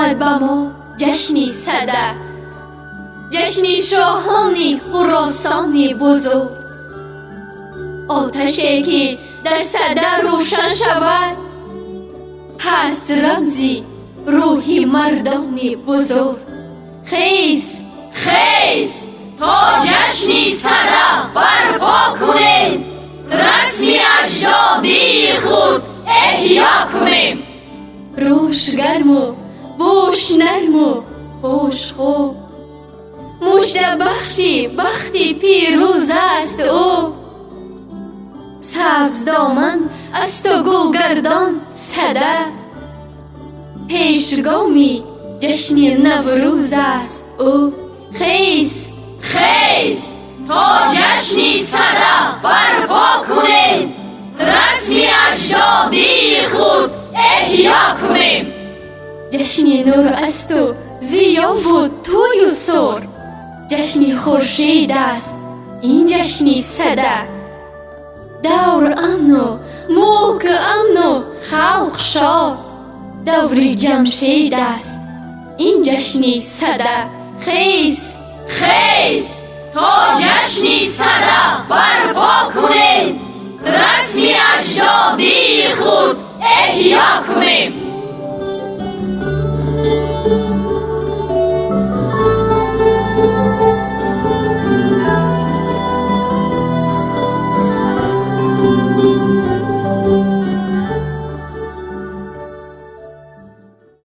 آمد با ما جشنی صده، جشنی شاهانی خراسانی بزرگ. آتشی که در صده روشن شود هست رمزی روحی مردانی بزرگ. خیز خیز تا جشنی صده برپا کنیم، رسمی اجدادی خود احیا کنیم. روش گرم و بوش نرم و خوش خوب، مژده بخشی بختی پیروز است او. سبز دامن است و گلگردان صده، پیشگامی جشن نوروز است او. خیز خیز تا جشنی صده برپا کنیم، رسمی اجدادی خود احیا کنیم. جشن نور است و ضیا و توی و سر، جشن خورشید است این جشن صده. دور امن و ملک امن و خلق شاد، دور جمشید است این جشن صده. خیز خیز تا جشنی صده برپا کنیم، رسمی اجدادی خود احیا کنیم.